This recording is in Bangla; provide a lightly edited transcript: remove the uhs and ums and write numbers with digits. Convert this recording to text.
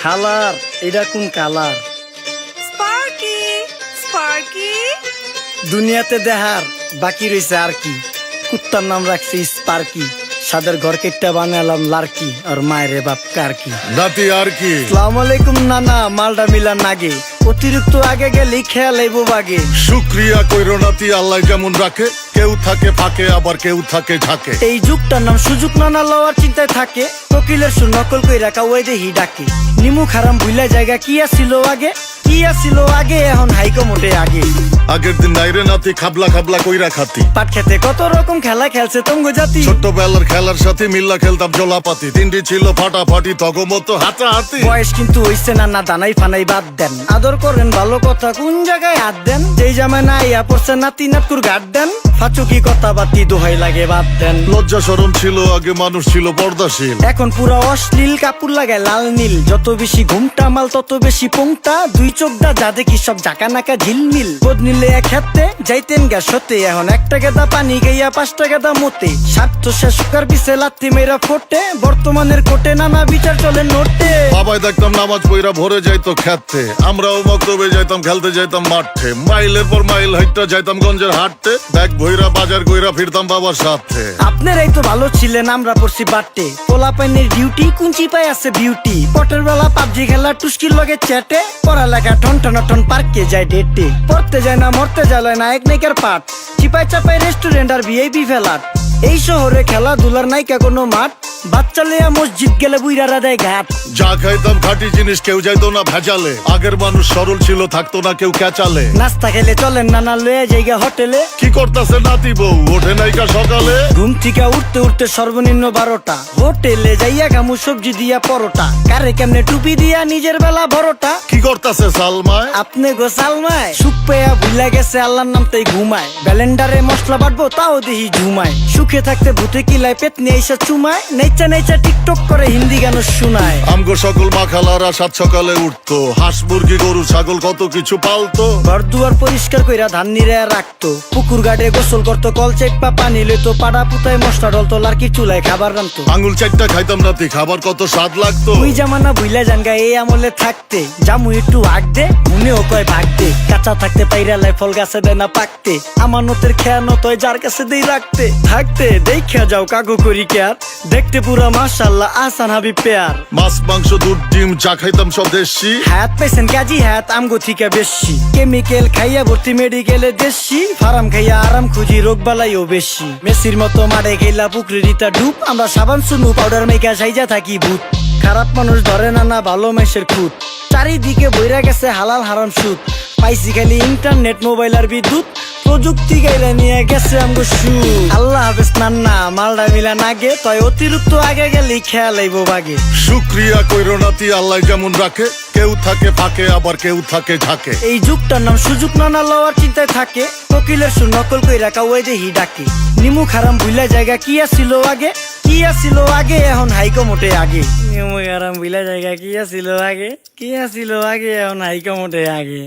হালার এটা কোন কালার? স্পার্কি স্পার্কি দুনিয়াতে দেহার বাকি রয়েছে আর কি। কুত্তার নাম রাখছি স্পার্কি, সাদের ঘর কেটটা বানালাম লার্কি, আর মায়ের বাপ কারকি। নাতি আর কি? আসসালামু আলাইকুম নানা, মালডা মিলা নাগে, অতিরিক্ত আগে গেলে খেয়াল আইবো বাগে। শুক্রিয়া কইরো নাতি, আল্লাহ যেমন রাখে, কেউ থাকে ফাঁকে আবার কেউ থাকে ঝাঁকে। এই যুগটার নাম সুযোগ নানা লওয়ার চিন্তায় থাকে, কোকিলের সুর নকল কই রাখা ওই দেহি ডাকে। নিমু খারাম ভুলা জায়গা কি আসিল আগে, কি আসিল আগে, এখন হাইকো মোটে আগে। আগের দিন নাইরে নাতি খাবলা খাবলা কইরা খাতি, পাট খেতে কত রকম খেলা খেলছে তঙ্গ জাতি। ছোট্টবেলার খেলার সাথে মিল্লা খেলতাম জলাপাতি, তিনটি ছিল ফাটাফাটি তগমতো হাতাহাতি। বয়স কিন্তু হইছে না দানাই ফানাই বাদ দেন, আদর করেন ভালো কথা কোন জায়গায় হাত দেন। যেই জামায় না ইয়া পড়ছে নাতি নাটকুর গাট দেন, ফাচুকি কথা বাতি দোহাই লাগে বাদ দেন। লজ্জা শরম ছিল আগে, মানুষ ছিল পর্দাশীল, এখন পুরো অশ্লীল, কাপড় লাগায় লাল নীল। যত বেশি ঘুমটা মাল তত বেশি পোংটা, দুই চোখটা যা দেখি সব জাকা নাকা ঝিলমিল। বোধ নিলে এক হাতে যাইতেন গা সতে, এখন একটা গেদা পানি গাইয়া 5টা গেদা মতে। স্বার্থ শেষ কার পিছে লাথি মেয়েরা ফোটে, বর্তমানের কোটে নানা বিচার চলে নোটে। বাবাই দেখতাম নামাজ পইরা ভরে যাইতো খেতে, আমরাও মক্তবে যাইতাম, খেলতে যাইতাম মাঠে। মাইলের পর মাইল হাইটটা যাইতাম গঞ্জের হাটতে, ব্যাগ ভইরা বাজার কইরা ফিরতাম বাবার সাথে। আপনারাই তো ভালো ছিলেন, আমরা পড়ছি বাটে। পোলা পাইনের ডিউটি কুঞ্চি পাই আছে বিউটি, পটের বেলা পাবজি খেলা টুস্কির লগে চ্যাটে। পড়ালেখা টন টন পার্কে যায় ডেটে, পড়তে যায় না মরতে যায় না এক নাইকার পাট। চিপাই চাপাই রেস্টুরেন্ট আর ভিআইপি ফেলাট, এই শহরে খেলাধুলার নাইকা কোনো মাঠ। বাচ্চা লেয়া মসজিদ গেলে বুইরারা দেয় ঘাট। যা খাইতাম খাঁটি জিনিস, কেউ যাইতো না ভেজালে। আগের মানুষ সরল ছিল, থাকতো না কেউ ক্যাচালে। নাস্তা খেলে চলেন নানা লয়ে জায়গা হোটেলে। কি করতাছে নাতি বউ, ওঠে নাইকা সকালে। ঘুম থেকে উঠতে উঠতে সর্বনিম্ন 12টা, হোটেলে যাইয়া গামু সবজি দিয়া পরোটা। কারে কেমনে টুপি দিয়া নিজের বেলা বড়টা। কি করতাছে সালমায়? আপনি গো সালমায় সুখ পেয়া ভুলা গেছে আল্লাহর নাম তাই ঘুমায়। ব্যালেন্ডারে মশলা বাটবো তাও দেহি ঝুমায়। সুখে থাকতে ভূতে কিলায় পেট নিয়ে এসে চুমায়। নেচা নেচা টিকটক করে হিন্দি গান শোনায়। আমগো সকল মাখালারা সাত সকালে উঠতো, হাঁস মুরগি গরু ছাগল কত কিছু পালতো। ঘর দুয়ার পরিষ্কার কইরা ধান নিরে রাখতো, পুকুর ঘাটে গোসল করতো, কল চেপা পানি লইতো। পাড়া পুতায় মশলা ডলতো, লার্কি চুলায় খাবার রান্তো। আঙুল চারটা খাইতাম নাতি, খাবার কত স্বাদ লাগতো। ওই জামানা ভুইলা জানগা এই আমলে থাকতে, জামু একটু আগ দে মনেও কয় ভাগ দে। কাঁচা থাকতে পাইরালায় ফল গাছে দেয় না পাকতে, আমানতের খেয়ানত হয় যার কাছে দেই রাখতে। থাকতে দেখা যাও কাগু করি কেয়ার, দেখতে পুরা মাশাআল্লাহ আসান হাবি পেয়ার। মাছ মাংস দুধ ডিম যা খাইতাম সব দেশি, হাত পেছেন কাজী হাত আমগো থিকা বেশি। কেমিক্যাল খাইয়া ভর্তি মেডিকেলে দেশি, ফার্ম খাইয়া আরাম খুঁজি রোগ বালাইও বেশি। মেসির মতো মারে গেলা পুকুরে রিতা ডুব, আমরা সাবান সুনু পাউডার মেকা সাইজা থাকি ভূত। খারাপ মানুষ ধরে না ভালো মেসের খুঁত, চারিদিকে বইরা গেছে হালাল হারাম সুদ। পাইছি খালি ইন্টারনেট মোবাইল আর বিদ্যুৎ, প্রযুক্তি গাইলা নিয়ে গেছে আমগো সু। আল্লাহ হাফেজ নান্না, মালডা মিলা নাগে, তয় অতিরিক্ত আগে গেলে খেয়াল আইবো বাগে। শুক্রিয়া কইরো নাতি, আল্লাহ যেমন রাখে, কেউ থাকে ফাঁকে আবার কেউ থাকে ঝাঁকে। এই যুগটার নাম সুযোগ নানা লওয়ার চিন্তায় থাকে, কোকিলের সুর নকল কই রাখা ওই দেহি ডাকে। নিমু খারাম ভুলা জায়গা কি আসিল আগে, কি আসিল আগে, এখন হাইকো মোটে আগে। নিমু খারাম ভুলা জায়গা কি আসিল আগে, কি আসিল আগে, এখন হাইকো মোটে আগে।